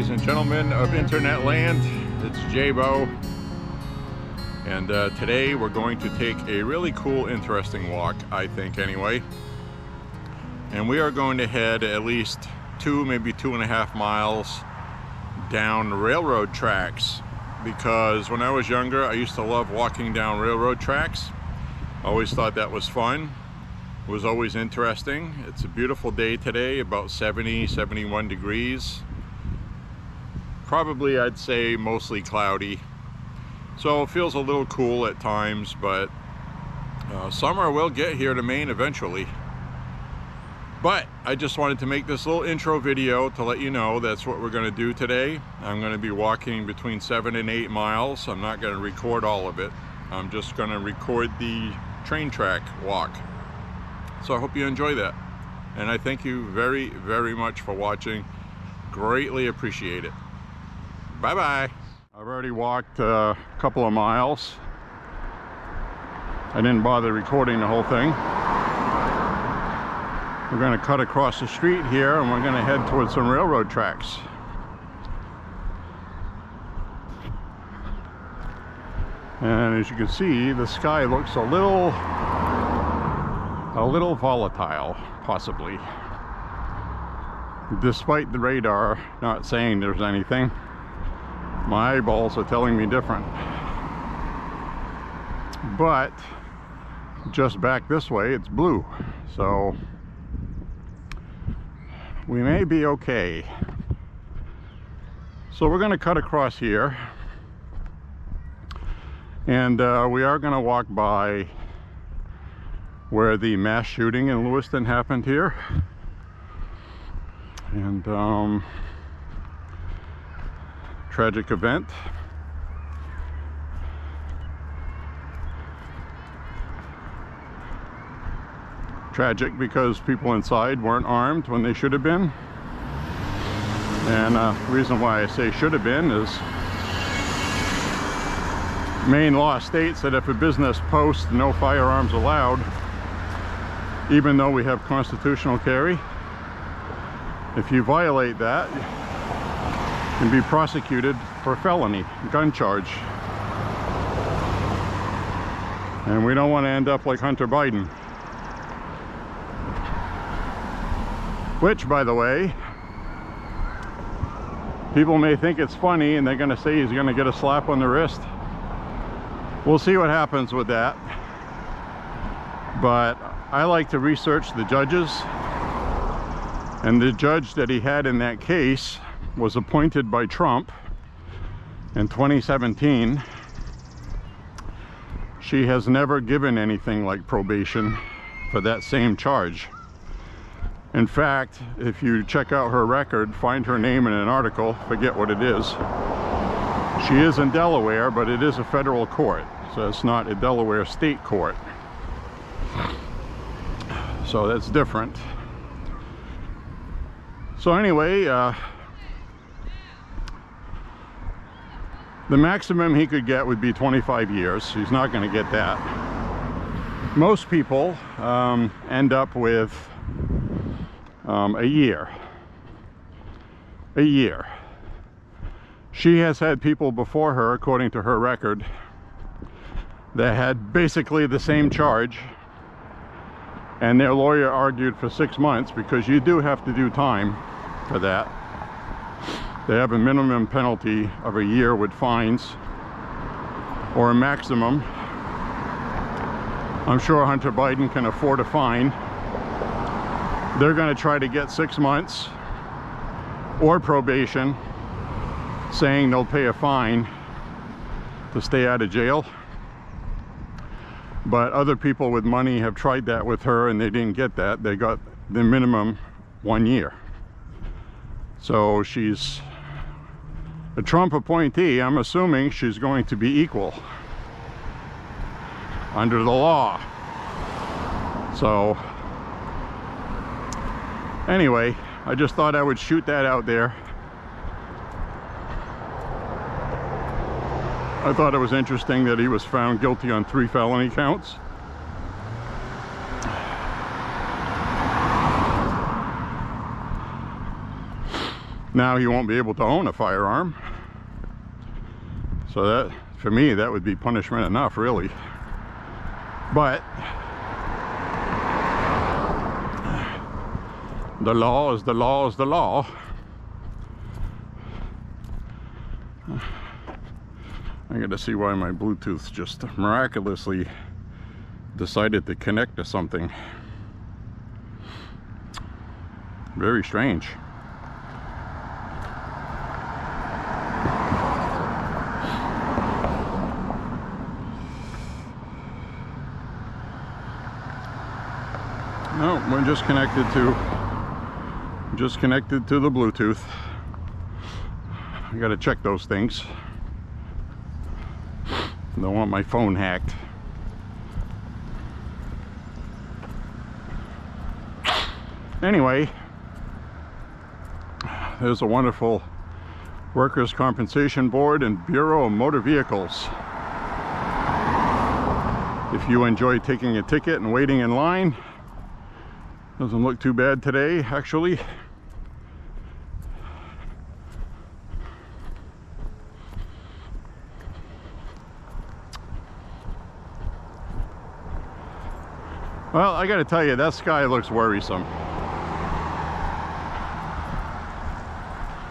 ladies and gentlemen of internet land. It's Beau, and today we're going to take a really cool, interesting walk, I think anyway. And we are going to head at least 2, maybe 2.5 miles down railroad tracks, because when I was younger I used to love walking down railroad tracks. I always thought that was fun. It was always interesting. It's a beautiful day today, about 71 degrees. Probably, I'd say, mostly cloudy. So it feels a little cool at times, but summer will get here to Maine eventually. But I just wanted to make this little intro video to let you know that's what we're going to do today. I'm going to be walking between 7 and 8 miles. I'm not going to record all of it. I'm just going to record the train track walk. So I hope you enjoy that, and I thank you very, very much for watching. Greatly appreciate it. Bye bye. I've already walked a couple of miles. I didn't bother recording the whole thing. We're going to cut across the street here, and we're going to head towards some railroad tracks. And as you can see, the sky looks a little volatile, possibly. Despite the radar not saying there's anything, my eyeballs are telling me different. But just back this way, it's blue, so we may be okay. So we're going to cut across here, and we are going to walk by where the mass shooting in Lewiston happened here. And tragic event. Tragic because people inside weren't armed when they should have been. And the reason why I say should have been is Maine law states that if a business posts no firearms allowed, even though we have constitutional carry, if you violate that, you can be prosecuted for felony, gun charge. And we don't want to end up like Hunter Biden. Which, by the way, people may think it's funny and they're going to say he's going to get a slap on the wrist. We'll see what happens with that. But I like to research the judges, and the judge that he had in that case was appointed by Trump in 2017. She has never given anything like probation for that same charge. In fact, if you check out her record, find her name in an article, forget what it is. She is in Delaware, but it is a federal court, so it's not a Delaware state court. So that's different. So anyway, the maximum he could get would be 25 years. He's not going to get that. Most people end up with a year. A year. She has had people before her, according to her record, that had basically the same charge, and their lawyer argued for 6 months, because you do have to do time for that. They have a minimum penalty of a year with fines, or a maximum. I'm sure Hunter Biden can afford a fine. They're going to try to get 6 months or probation, saying they'll pay a fine to stay out of jail. But other people with money have tried that with her, and they didn't get that. They got the minimum 1 year. So she's a Trump appointee. I'm assuming she's going to be equal under the law. So anyway, I just thought I would shoot that out there. I thought it was interesting that he was found guilty on 3 felony counts. Now he won't be able to own a firearm. So that, for me, that would be punishment enough, really. But the law is the law is the law. I gotta see why my Bluetooth just miraculously decided to connect to something. Very strange. No, we're just connected to the Bluetooth. I gotta check those things. Don't want my phone hacked. Anyway, there's a wonderful Workers' Compensation Board and Bureau of Motor Vehicles. If you enjoy taking a ticket and waiting in line, doesn't look too bad today, actually. Well, I gotta tell you, that sky looks worrisome.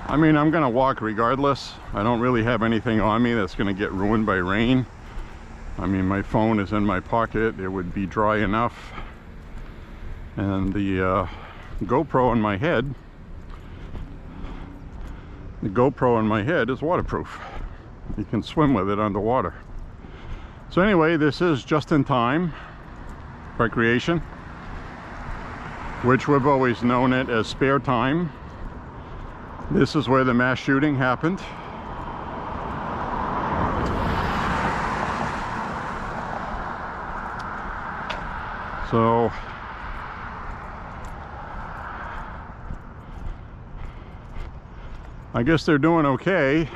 I mean, I'm gonna walk regardless. I don't really have anything on me that's gonna get ruined by rain. I mean, my phone is in my pocket. It would be dry enough. And the GoPro on my head, is waterproof. You can swim with it underwater. So anyway, this is just in time recreation, which we've always known it as spare time. This is where the mass shooting happened. So I guess they're doing okay.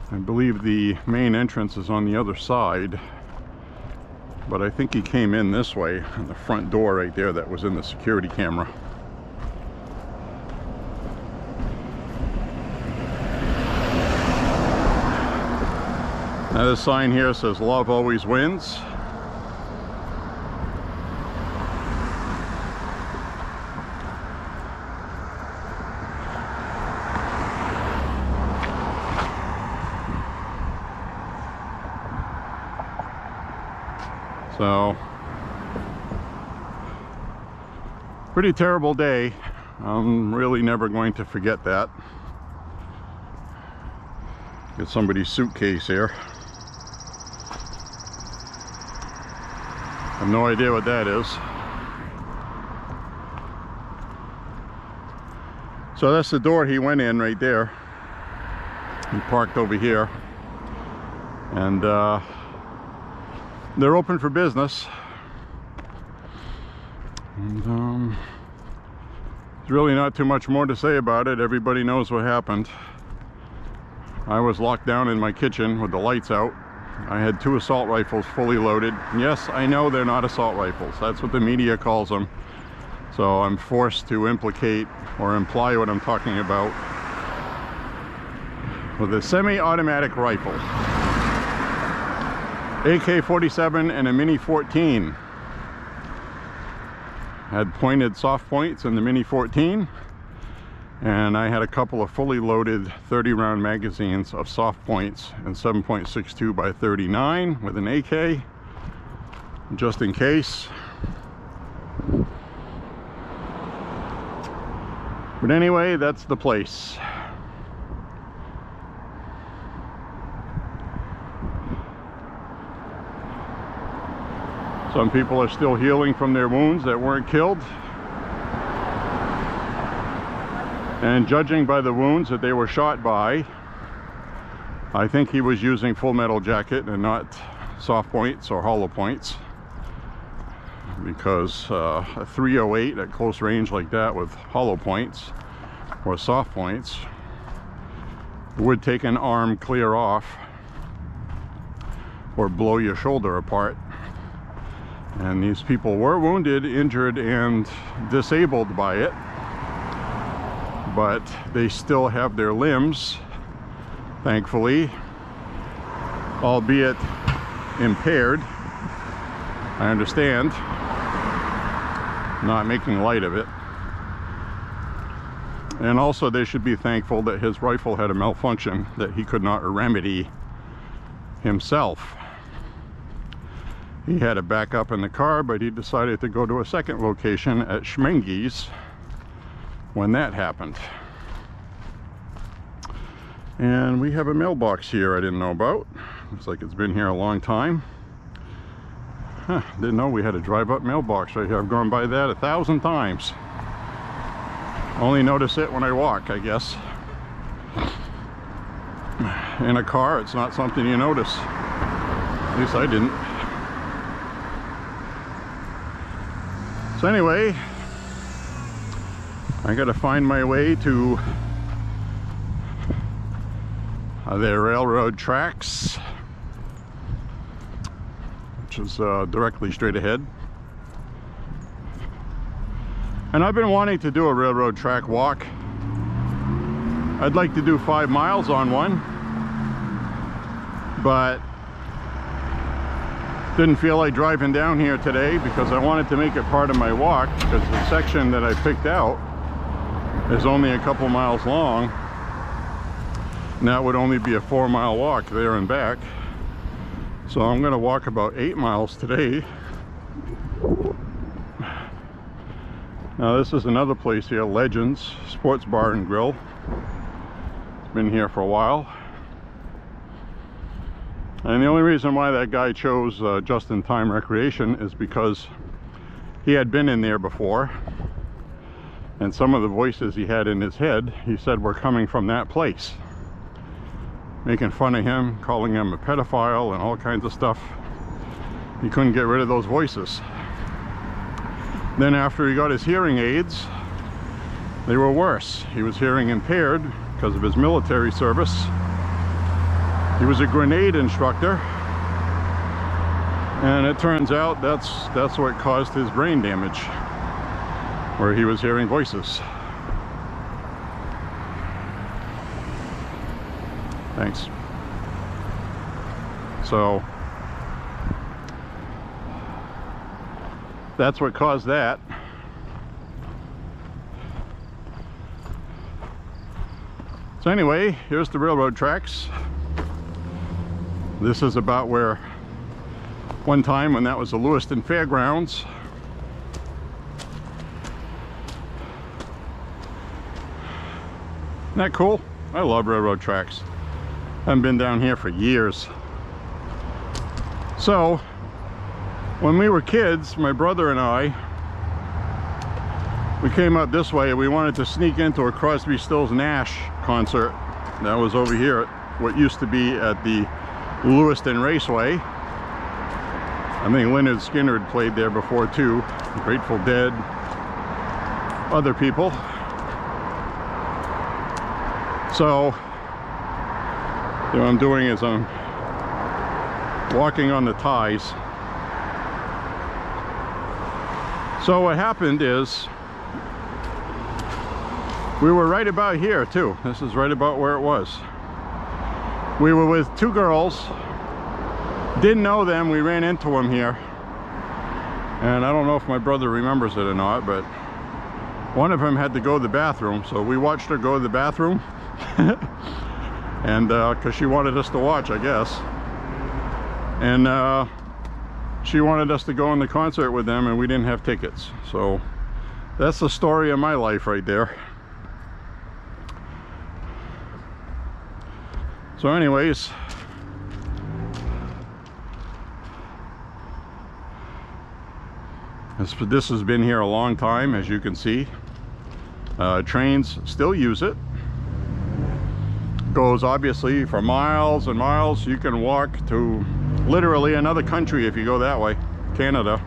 I believe the main entrance is on the other side, but I think he came in this way, in the front door right there that was in the security camera. Now this sign here says love always wins. So, pretty terrible day. I'm really never going to forget that. Get somebody's suitcase here. I have no idea what that is. So that's the door he went in right there. He parked over here. And they're open for business, and there's really not too much more to say about it. Everybody knows what happened. I was locked down in my kitchen with the lights out. I had 2 assault rifles fully loaded. Yes, I know they're not assault rifles. That's what the media calls them. So I'm forced to implicate or imply what I'm talking about with a semi-automatic rifle. AK-47 and a Mini 14. Had pointed soft points in the Mini 14, and I had a couple of fully loaded 30-round magazines of soft points and 7.62 by 39 with an AK, just in case. But anyway, that's the place. Some people are still healing from their wounds that weren't killed. And judging by the wounds that they were shot by, I think he was using full metal jacket and not soft points or hollow points. Because a 308 at close range like that with hollow points or soft points would take an arm clear off or blow your shoulder apart. And these people were wounded, injured, and disabled by it, but they still have their limbs, thankfully, albeit impaired. I understand, not making light of it. And also they should be thankful that his rifle had a malfunction that he could not remedy himself. He had to back up in the car, but he decided to go to a second location at Schmenge's when that happened. And we have a mailbox here I didn't know about. Looks like it's been here a long time. Huh, didn't know we had a drive-up mailbox right here. I've gone by that 1,000 times. Only notice it when I walk, I guess. In a car, it's not something you notice. At least I didn't. So anyway, I gotta find my way to the railroad tracks, which is directly straight ahead. And I've been wanting to do a railroad track walk. I'd like to do 5 miles on one, but didn't feel like driving down here today because I wanted to make it part of my walk, because the section that I picked out is only a couple miles long, and that would only be a 4-mile walk there and back. So I'm going to walk about 8 miles today. Now this is another place here, Legends Sports Bar and Grill. It's been here for a while. And the only reason why that guy chose just-in-time recreation is because he had been in there before, and some of the voices he had in his head, he said, were coming from that place, making fun of him, calling him a pedophile and all kinds of stuff. He couldn't get rid of those voices. Then after he got his hearing aids, they were worse. He was hearing impaired because of his military service. He was a grenade instructor, and it turns out that's what caused his brain damage, where he was hearing voices. Thanks. So that's what caused that. So anyway, here's the railroad tracks. This is about where one time when that was the Lewiston Fairgrounds. Isn't that cool? I love railroad tracks. Haven't been down here for years. So when we were kids, my brother and I, we came up this way. We wanted to sneak into a Crosby, Stills, Nash concert that was over here at what used to be at the Lewiston Raceway. I think Lynyrd Skynyrd played there before too. Grateful Dead, other people. So what I'm doing is I'm walking on the ties. So what happened is we were right about here too. This is right about where it was. We were with 2 girls, didn't know them, we ran into them here. And I don't know if my brother remembers it or not, but one of them had to go to the bathroom, so we watched her go to the bathroom. And because she wanted us to watch, I guess. And she wanted us to go in the concert with them, and we didn't have tickets. So that's the story of my life right there. So anyways, this has been here a long time, as you can see. Trains still use it. Goes obviously for miles and miles. You can walk to literally another country if you go that way, Canada.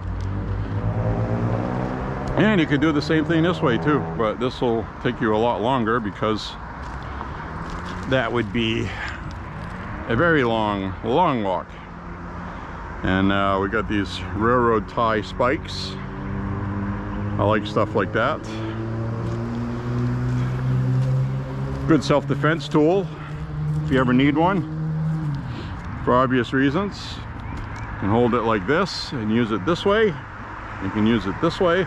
And you can do the same thing this way too, but this will take you a lot longer because that would be a very long walk. And we got these railroad tie spikes. I like stuff like that. Good self-defense tool if you ever need one, for obvious reasons. You can hold it like this and use it this way. You can use it this way.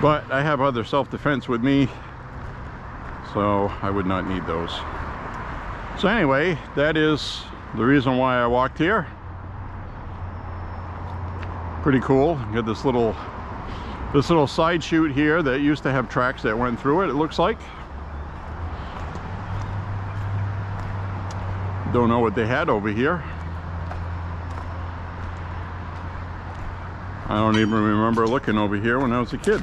But I have other self-defense with me, so I would not need those. So anyway, that is the reason why I walked here. Pretty cool. Got this little side chute here that used to have tracks that went through it, it looks like. Don't know what they had over here. I don't even remember looking over here when I was a kid.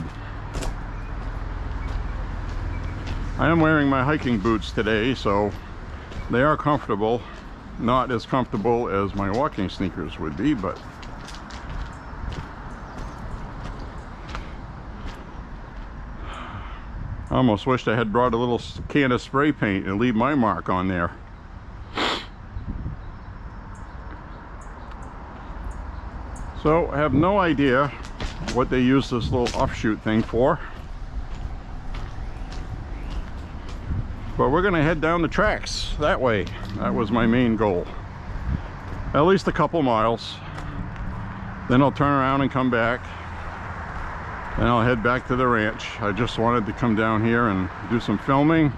I am wearing my hiking boots today, so they are comfortable. Not as comfortable as my walking sneakers would be, but I almost wished I had brought a little can of spray paint and leave my mark on there. So I have no idea what they use this little offshoot thing for. But we're gonna head down the tracks that way. That was my main goal. At least a couple miles. Then I'll turn around and come back. And I'll head back to the ranch. I just wanted to come down here and do some filming.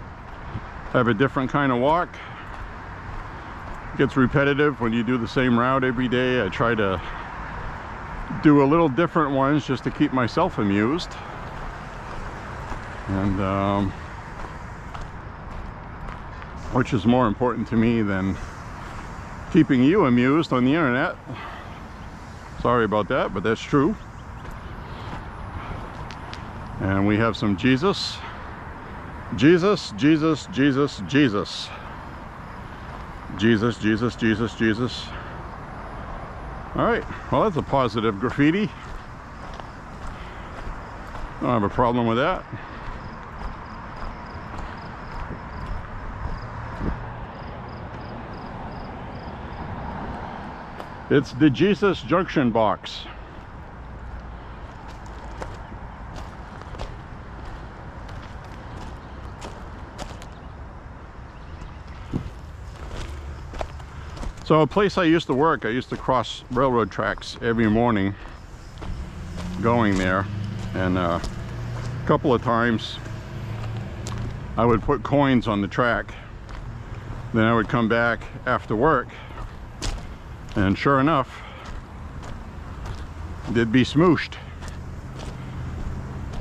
Have a different kind of walk. It gets repetitive when you do the same route every day. I try to do a little different ones just to keep myself amused. And which is more important to me than keeping you amused on the internet. Sorry about that, but that's true. And we have some Jesus. Jesus, Jesus, Jesus, Jesus. Jesus, Jesus, Jesus, Jesus. All right, well, that's a positive graffiti. Don't have a problem with that. It's the Jesus Junction box. So a place I used to work, I used to cross railroad tracks every morning going there, and a couple of times I would put coins on the track. Then I would come back after work, and sure enough, they'd be smooshed.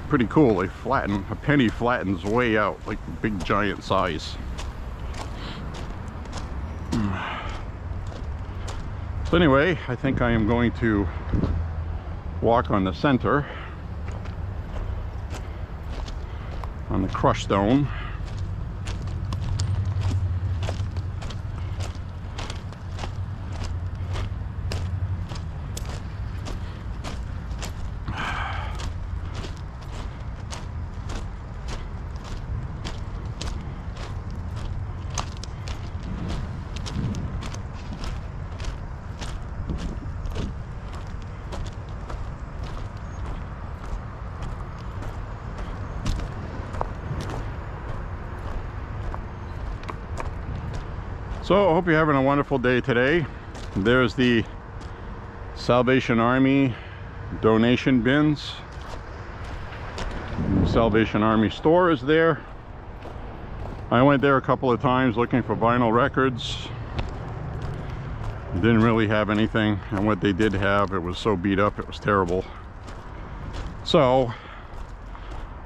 Pretty cool. They flatten, a penny flattens way out, like big giant size. So anyway, I think I am going to walk on the center, on the crushed stone. So I hope you're having a wonderful day today. There's the Salvation Army donation bins. Salvation Army store is there. I went there a couple of times looking for vinyl records. Didn't really have anything, and what they did have, it was so beat up, it was terrible. So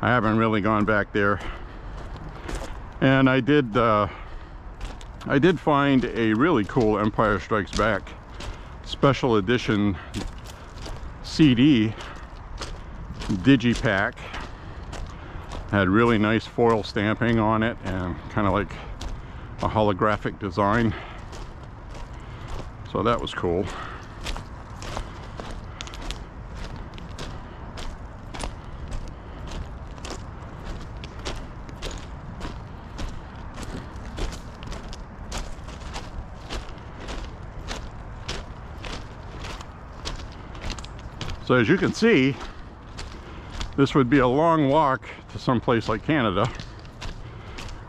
I haven't really gone back there. And I did find a really cool Empire Strikes Back special edition CD digipack. Had really nice foil stamping on it and kind of like a holographic design. So that was cool. So as you can see, this would be a long walk to some place like Canada,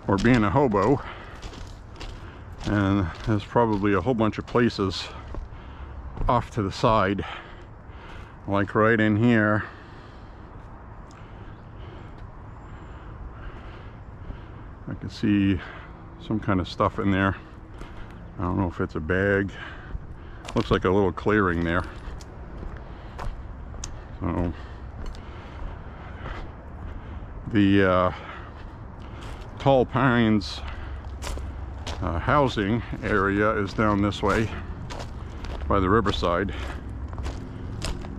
or being a hobo. And there's probably a whole bunch of places off to the side, like right in here. I can see some kind of stuff in there. I don't know if it's a bag. Looks like a little clearing there. So the Tall Pines housing area is down this way by the riverside,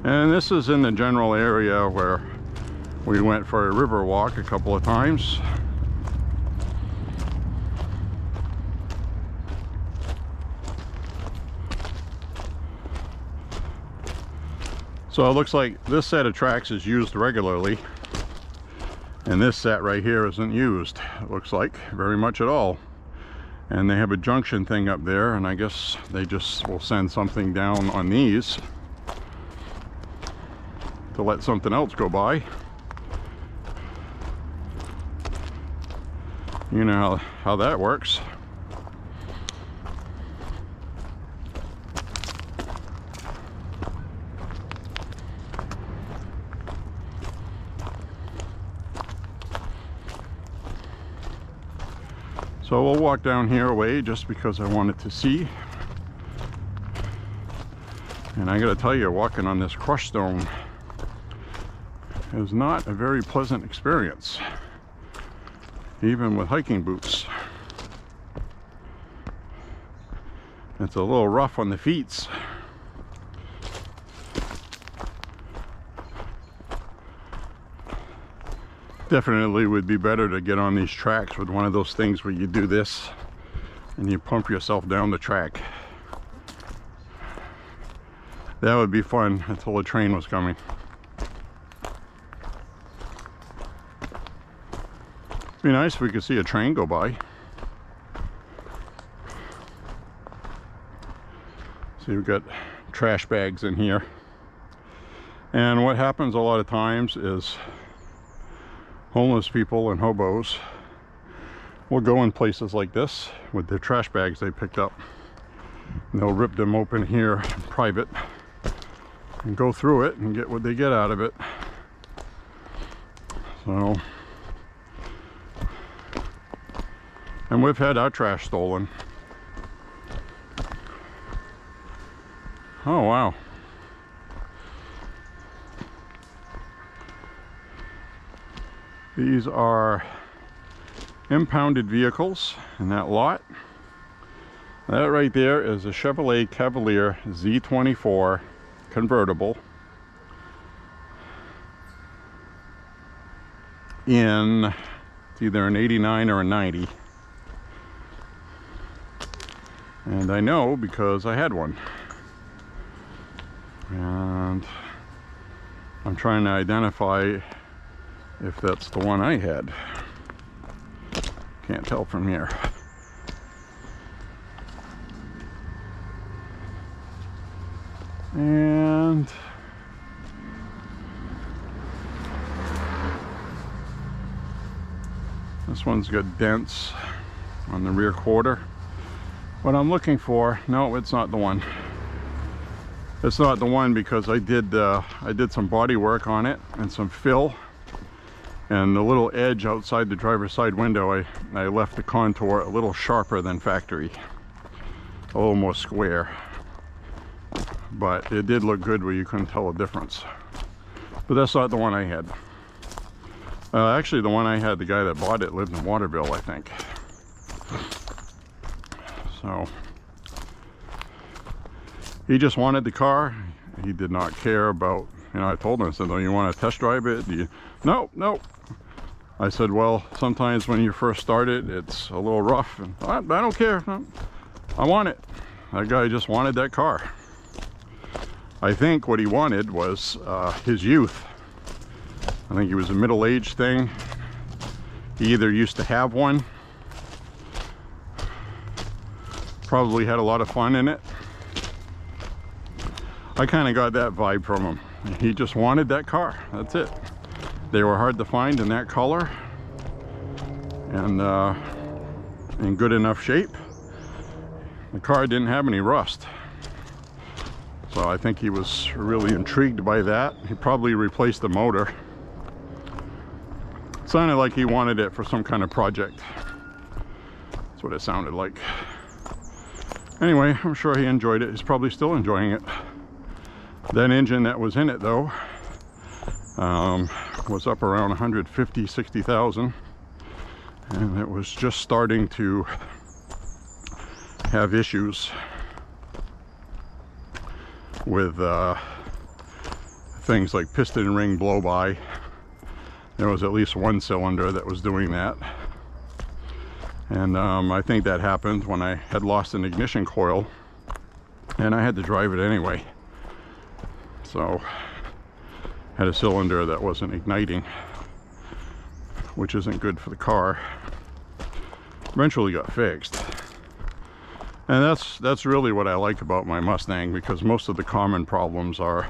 and this is in the general area where we went for a river walk a couple of times. So it looks like this set of tracks is used regularly, and this set right here isn't used, it looks like, very much at all. And they have a junction thing up there, and I guess they just will send something down on these to let something else go by. You know how that works. So we'll walk down here a way just because I wanted to see. And I gotta tell you, walking on this crushed stone is not a very pleasant experience, even with hiking boots. It's a little rough on the feet. Definitely would be better to get on these tracks with one of those things where you do this and you pump yourself down the track. That would be fun until the train was coming. Be nice if we could see a train go by. See, we've got trash bags in here. And what happens a lot of times is homeless people and hobos will go in places like this with their trash bags they picked up, and they'll rip them open here in private and go through it and get what they get out of it. So, and we've had our trash stolen. Oh wow. These are impounded vehicles in that lot. That right there is a Chevrolet Cavalier Z24 convertible in, it's either an 89 or a 90. And I know because I had one. And I'm trying to identify if that's the one I had. Can't tell from here. And this one's got dents on the rear quarter. What I'm looking for, no, it's not the one. It's not the one because I did some body work on it and some fill. And the little edge outside the driver's side window, I left the contour a little sharper than factory, a little more square, but it did look good where you couldn't tell a difference. But that's not the one I had. Actually, the one I had, the guy that bought it lived in Waterville, I think. So he just wanted the car. He did not care about, you know, I told him, I said, "Oh, you want to test drive it?" No, no. I said, well, sometimes when you first start it, it's a little rough, and I don't care. I want it. That guy just wanted that car. I think what he wanted was his youth. I think it was a middle-aged thing. He either used to have one, probably had a lot of fun in it. I kind of got that vibe from him. He just wanted that car. That's it. They were hard to find in that color and in good enough shape. The car didn't have any rust. So I think he was really intrigued by that. He probably replaced the motor. It sounded like he wanted it for some kind of project. That's what it sounded like. Anyway, I'm sure he enjoyed it. He's probably still enjoying it. That engine that was in it though was up around 150, 60,000, and it was just starting to have issues with things like piston ring blow by. There was at least one cylinder that was doing that, and I think that happened when I had lost an ignition coil and I had to drive it anyway. So had a cylinder that wasn't igniting, which isn't good for the car. Eventually got fixed. And that's really what I like about my Mustang, because most of the common problems are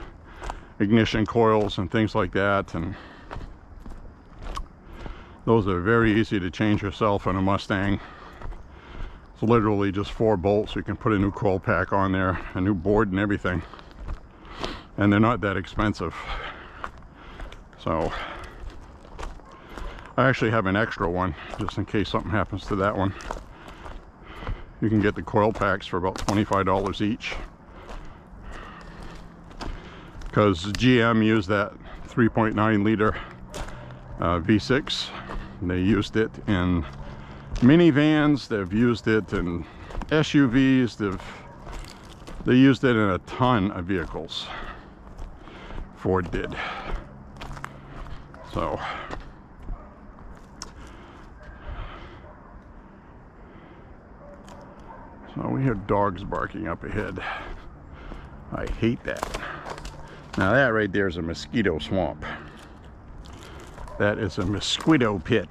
ignition coils and things like that, and those are very easy to change yourself in a Mustang. It's literally just 4 bolts. You can put a new coil pack on there, a new board and everything, and they're not that expensive. So I actually have an extra one just in case something happens to that one. You can get the coil packs for about $25 each, because GM used that 3.9 liter V6. They used it in minivans, they've used it in SUVs, they used it in a ton of vehicles. Ford did. So we hear dogs barking up ahead. I hate that. Now that right there is a mosquito swamp. That is a mosquito pit.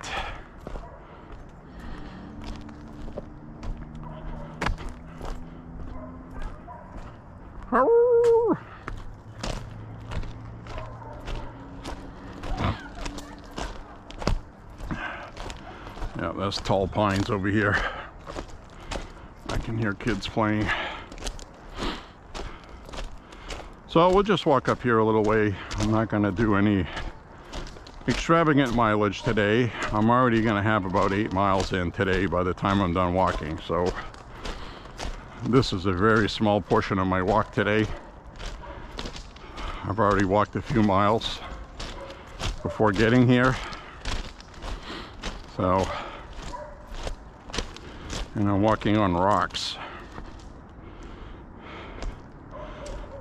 Yeah, that's tall pines over here. I can hear kids playing. So we'll just walk up here a little way. I'm not going to do any extravagant mileage today. I'm already going to have about 8 miles in today by the time I'm done walking. So this is a very small portion of my walk today. I've already walked a few miles before getting here. So, and I'm walking on rocks.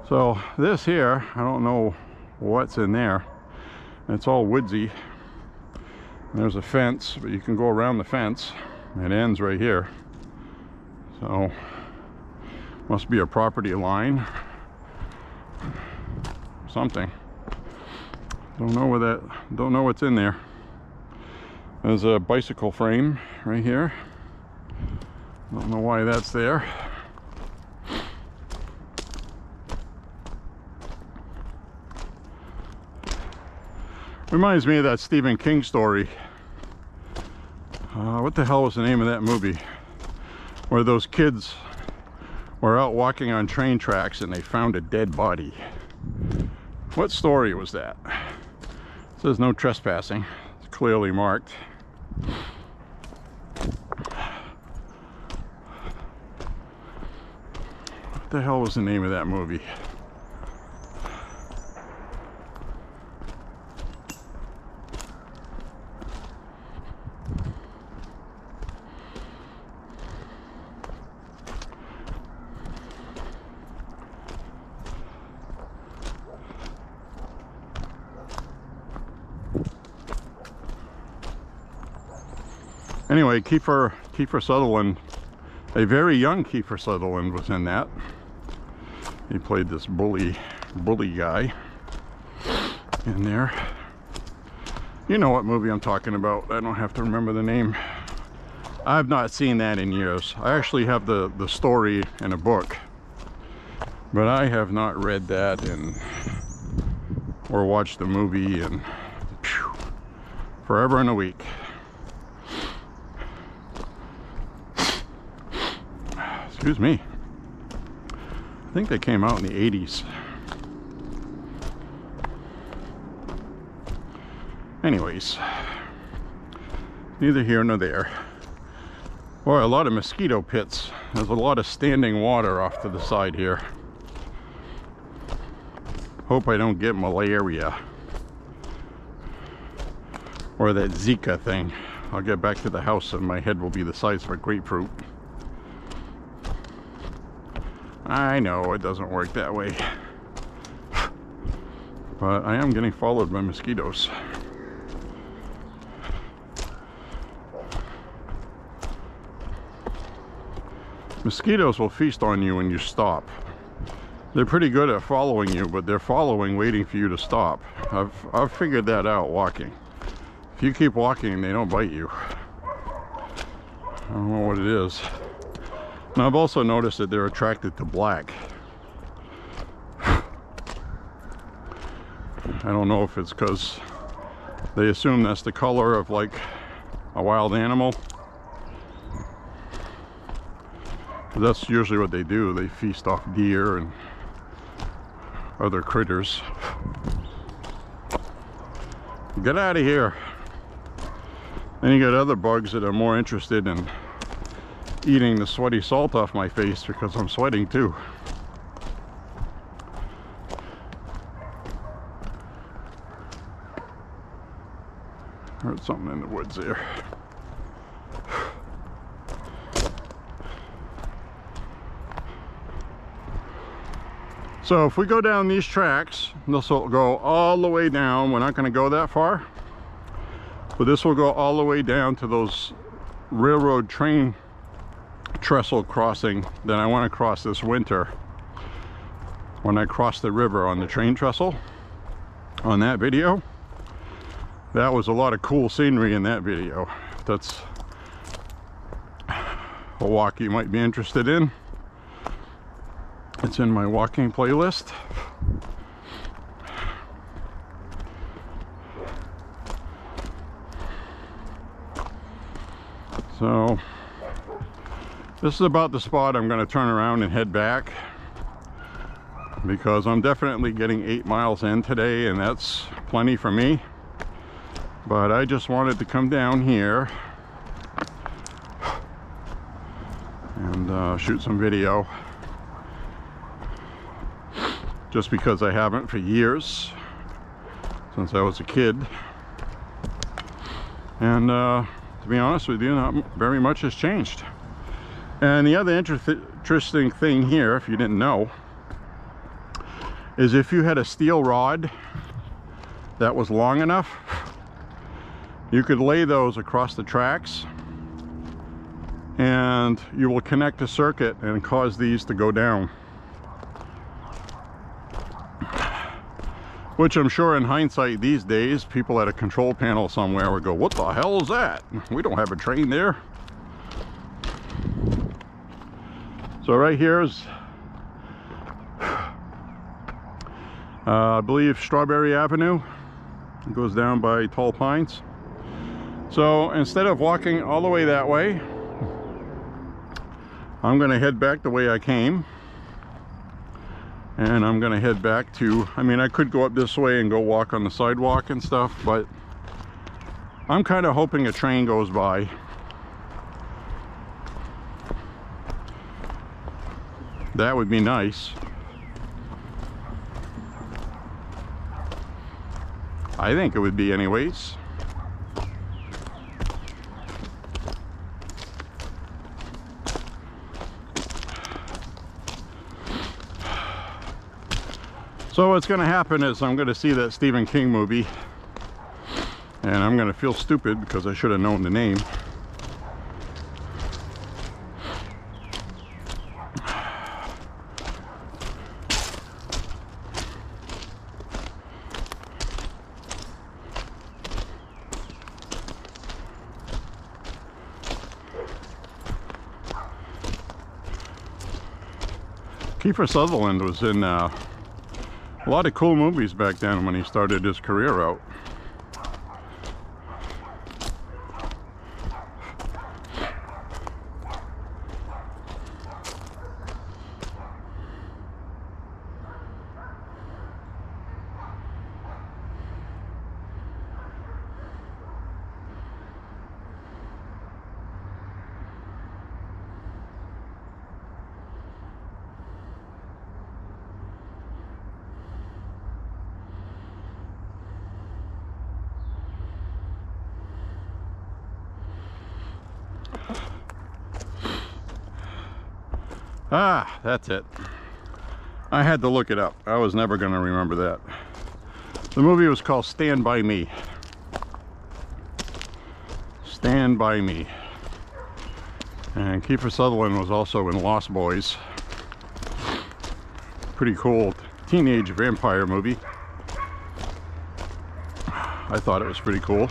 So this here, I don't know what's in there. It's all woodsy. There's a fence, but you can go around the fence. It ends right here. So must be a property line. Something. Don't know where that, don't know what's in there. There's a bicycle frame right here. Don't know why that's there. Reminds me of that Stephen King story. What the hell was the name of that movie? Where those kids were out walking on train tracks and they found a dead body. What story was that? It says no trespassing. It's clearly marked. What the hell was the name of that movie? Anyway, Kiefer Sutherland, a very young Kiefer Sutherland, was in that. He played this bully guy in there. You know what movie I'm talking about. I don't have to remember the name. I've not seen that in years. I actually have the story in a book, but I have not read that in or watch the movie, and phew, forever and a week. Excuse me. I think they came out in the 80s. Anyways, neither here nor there. Boy, a lot of mosquito pits. There's a lot of standing water off to the side here. Hope I don't get malaria or that Zika thing. I'll get back to the house and my head will be the size of a grapefruit. I know it doesn't work that way, but I am getting followed by mosquitoes. Mosquitoes will feast on you when you stop. They're pretty good at following you, but they're following, waiting for you to stop. I've figured that out walking. If you keep walking, they don't bite you. I don't know what it is. And I've also noticed that they're attracted to black. I don't know if it's because they assume that's the color of like a wild animal. But that's usually what they do. They feast off deer and other critters. Get out of here. Then you got other bugs that are more interested in eating the sweaty salt off my face because I'm sweating too. Heard something in the woods there. So if we go down these tracks, this will go all the way down. We're not going to go that far, but this will go all the way down to those railroad train trestle crossing that I want to cross this winter when I cross the river on the train trestle. On that video, that was a lot of cool scenery in that video. If that's a walk you might be interested in, it's in my walking playlist. So this is about the spot I'm going to turn around and head back, because I'm definitely getting 8 miles in today, and that's plenty for me. But I just wanted to come down here and shoot some video, just because I haven't for years, since I was a kid. And to be honest with you, not very much has changed. And the other interesting thing here, if you didn't know, is if you had a steel rod that was long enough, you could lay those across the tracks and you will connect a circuit and cause these to go down. Which I'm sure in hindsight these days, people at a control panel somewhere would go, what the hell is that? We don't have a train there. So right here is, I believe, Strawberry Avenue. It goes down by Tall Pines. So instead of walking all the way that way, I'm going to head back the way I came. And I'm going to head back to, I mean, I could go up this way and go walk on the sidewalk and stuff, but I'm kind of hoping a train goes by. That would be nice. I think it would be anyways. So what's going to happen is I'm going to see that Stephen King movie, and I'm going to feel stupid because I should have known the name. Kiefer Sutherland was in A lot of cool movies back then when he started his career out. Ah, that's it. I had to look it up. I was never going to remember that. The movie was called Stand By Me. Stand By Me. And Kiefer Sutherland was also in Lost Boys. Pretty cool teenage vampire movie. I thought it was pretty cool.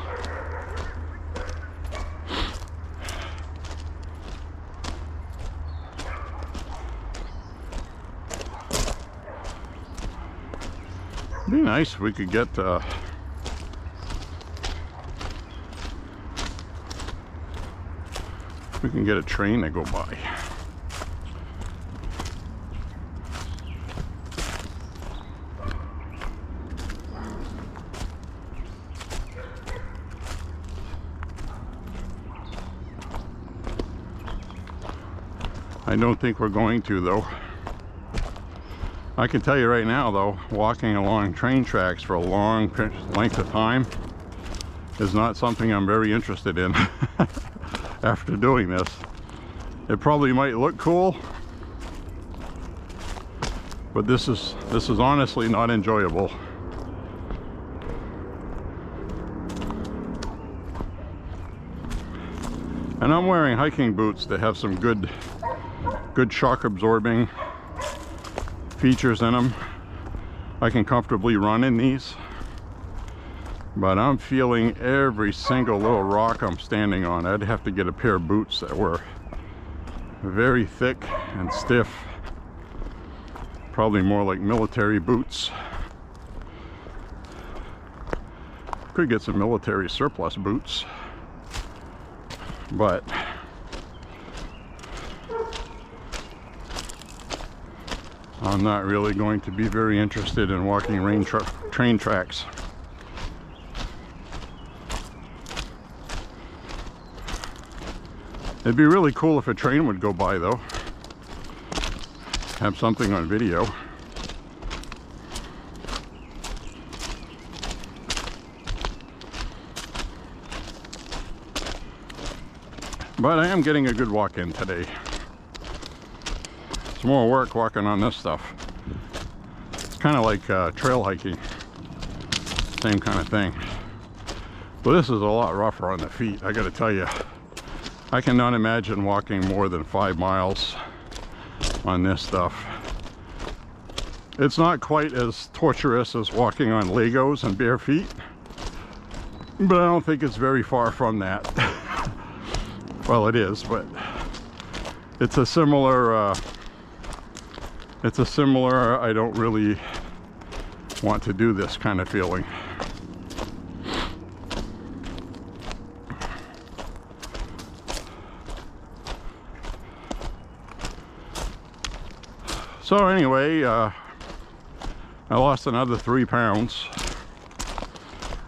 It'd be nice if we could get we can get a train to go by. I don't think we're going to, though. I can tell you right now, though, walking along train tracks for a long length of time is not something I'm very interested in after doing this. It probably might look cool, but this is honestly not enjoyable. And I'm wearing hiking boots that have some good shock absorbing features in them. I can comfortably run in these, but I'm feeling every single little rock I'm standing on. I'd have to get a pair of boots that were very thick and stiff, probably more like military boots. Could get some military surplus boots, but I'm not really going to be very interested in walking train tracks. It'd be really cool if a train would go by, though. Have something on video. But I am getting a good walk in today. It's more work walking on this stuff. It's kind of like trail hiking. Same kind of thing. But this is a lot rougher on the feet, I gotta tell you. I cannot imagine walking more than 5 miles on this stuff. It's not quite as torturous as walking on Legos and bare feet, but I don't think it's very far from that. Well, it is, but it's a similar I don't really want to do this kind of feeling. So anyway, I lost another 3 pounds.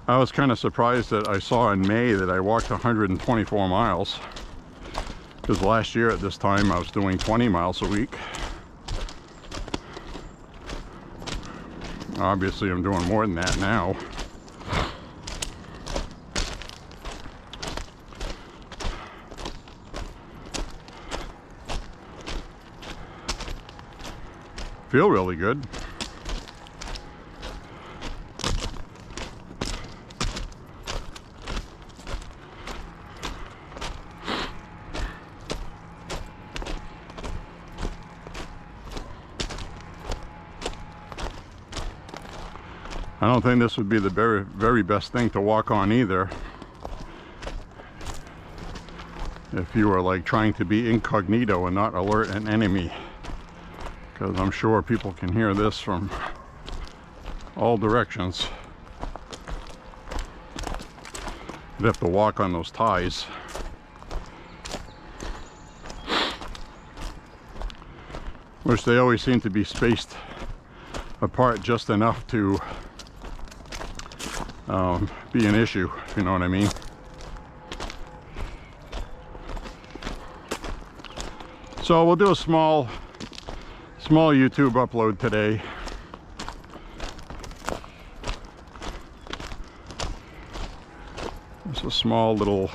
I was kind of surprised that I saw in May that I walked 124 miles. Because last year at this time I was doing 20 miles a week. Obviously I'm doing more than that now. Feel really good. I don't think this would be the very best thing to walk on either. If you were like trying to be incognito and not alert an enemy. Because I'm sure people can hear this from all directions. You'd have to walk on those ties. Which they always seem to be spaced apart just enough to be an issue, if you know what I mean. So we'll do a small YouTube upload today. It's a small little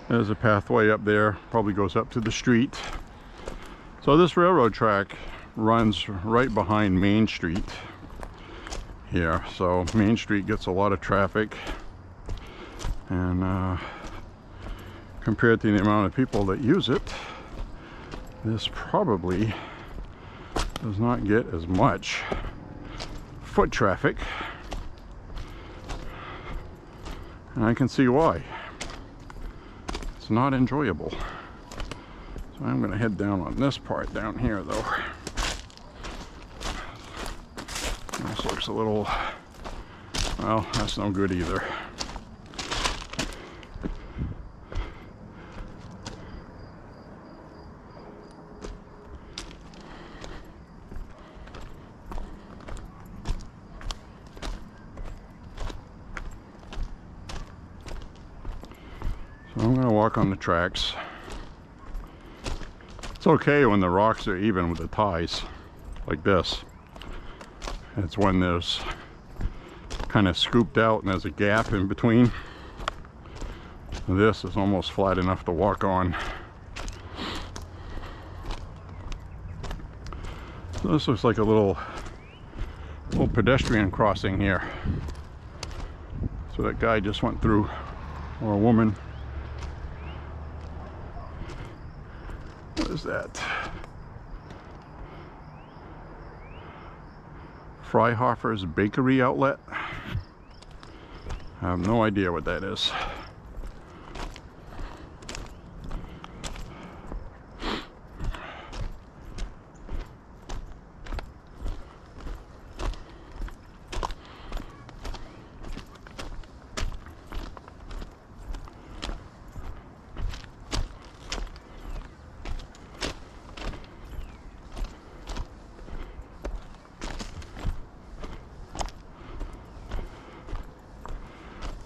there's a pathway up there, probably goes up to the street. So this railroad track runs right behind Main Street here, so Main Street gets a lot of traffic, and compared to the amount of people that use it, this probably does not get as much foot traffic, and I can see why. It's not enjoyable. So I'm going to head down on this part down here though. This looks a little, well, that's no good either. So I'm going to walk on the tracks. It's okay when the rocks are even with the ties, like this. It's when there's kind of scooped out and there's a gap in between. This is almost flat enough to walk on. So this looks like a little pedestrian crossing here. So that guy just went through, or a woman. What is that? Freihofer's Bakery Outlet. I have no idea what that is.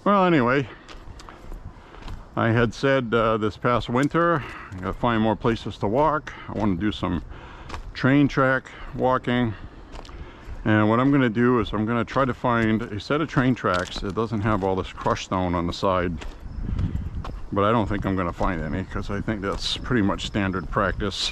Well, anyway, I had said this past winter I gotta find more places to walk. I want to do some train track walking, and what I'm going to do is I'm going to try to find a set of train tracks that doesn't have all this crushed stone on the side, but I don't think I'm going to find any because I think that's pretty much standard practice.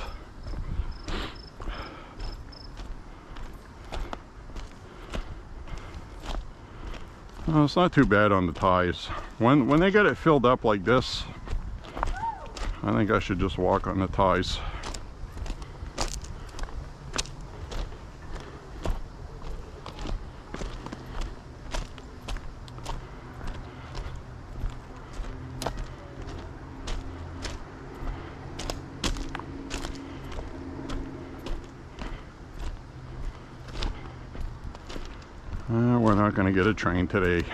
Well, it's not too bad on the ties. When they get it filled up like this, I think I should just walk on the ties. We're not going to get a train today.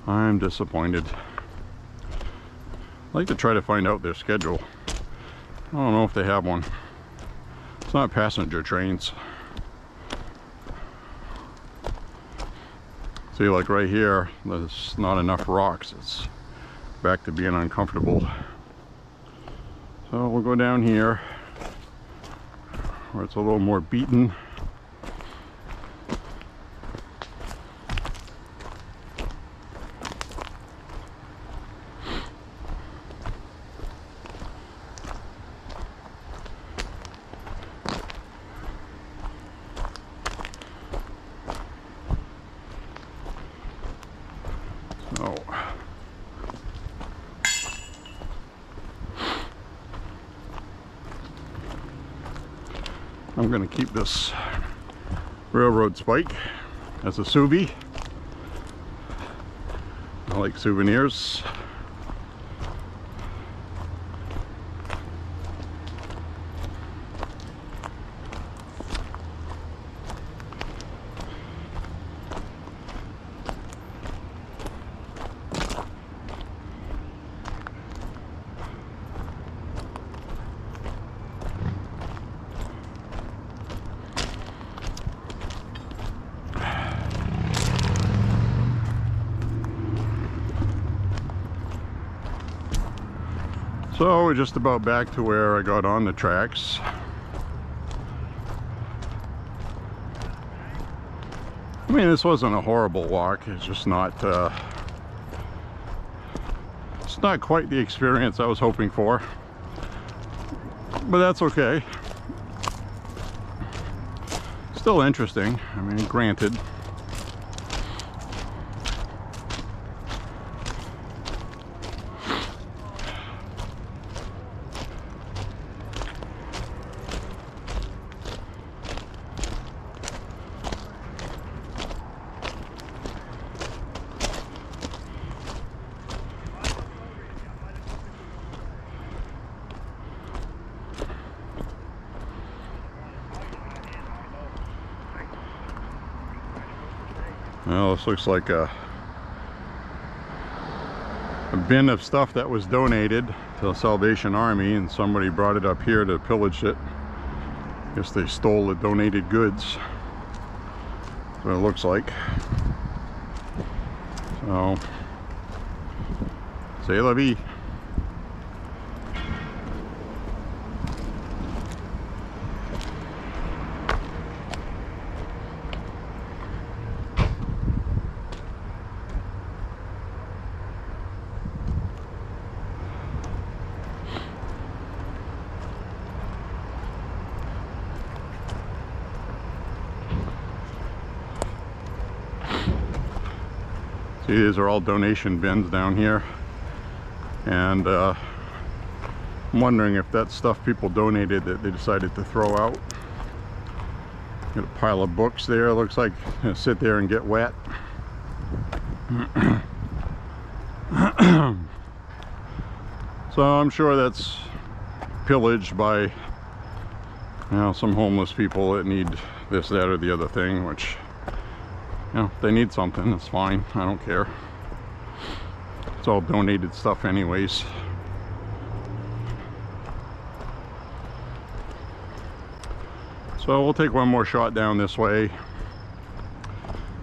I'm disappointed. I'd like to try to find out their schedule. I don't know if they have one. It's not passenger trains. See, like right here, there's not enough rocks. It's back to being uncomfortable. So we'll go down here where it's a little more beaten. So I'm going to keep this railroad spike as a Subi. I'll like souvenirs. So we're just about back to where I got on the tracks. I mean, this wasn't a horrible walk. It's just not it's not quite the experience I was hoping for, but that's okay. Still interesting. I mean, granted. Well, this looks like a bin of stuff that was donated to the Salvation Army, and somebody brought it up here to pillage it. Guess they stole the donated goods. That's what it looks like. So, c'est la vie. See, these are all donation bins down here, and I'm wondering if that's stuff people donated that they decided to throw out. Got a pile of books there. Looks like it'll sit there and get wet. So I'm sure that's pillaged by, you know, some homeless people that need this, that, or the other thing, which, you know, if they need something, that's fine. I don't care. It's all donated stuff anyways. So we'll take one more shot down this way,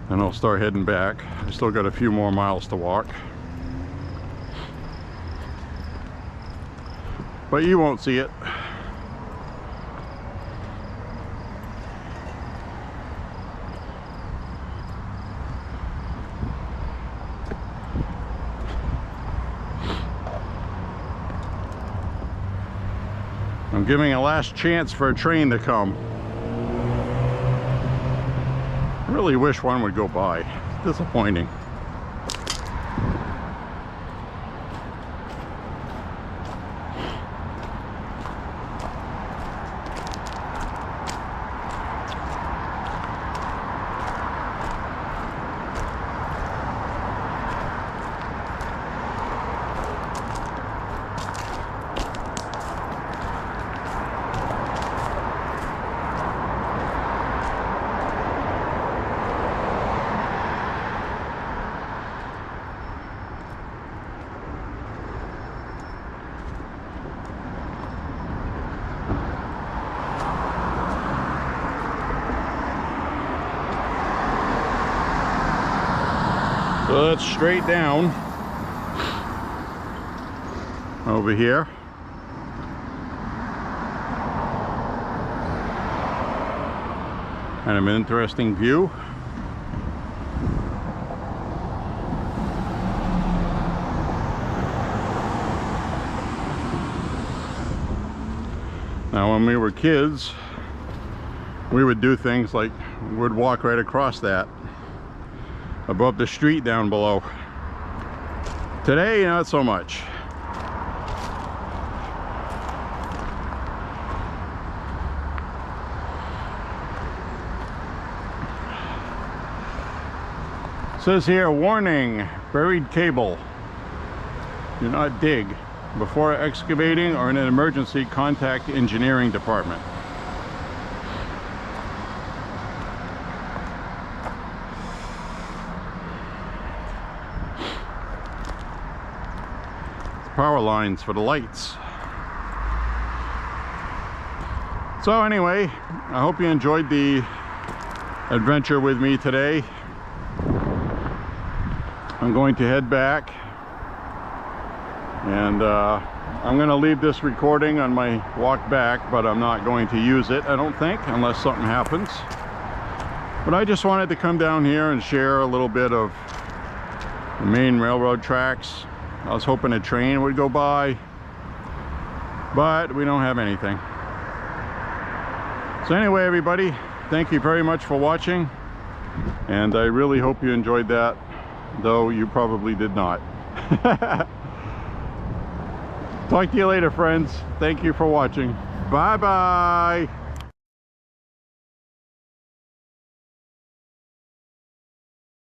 and I'll start heading back. I still got a few more miles to walk, but you won't see it. I'm giving a last chance for a train to come. I really wish one would go by. It's disappointing. So that's straight down over here. Kind of an interesting view. Now when we were kids, we would do things like we'd walk right across that above the street down below. Today, not so much. Says here, warning, buried cable. Do not dig. Before excavating or in an emergency, contact engineering department. Power lines for the lights. So anyway, I hope you enjoyed the adventure with me today. I'm going to head back, and I'm going to leave this recording on my walk back, but I'm not going to use it, I don't think, unless something happens. But I just wanted to come down here and share a little bit of the Maine railroad tracks. I was hoping a train would go by, but we don't have anything. So anyway, everybody, thank you very much for watching, and I really hope you enjoyed that, though you probably did not. Talk to you later, friends. Thank you for watching. Bye bye.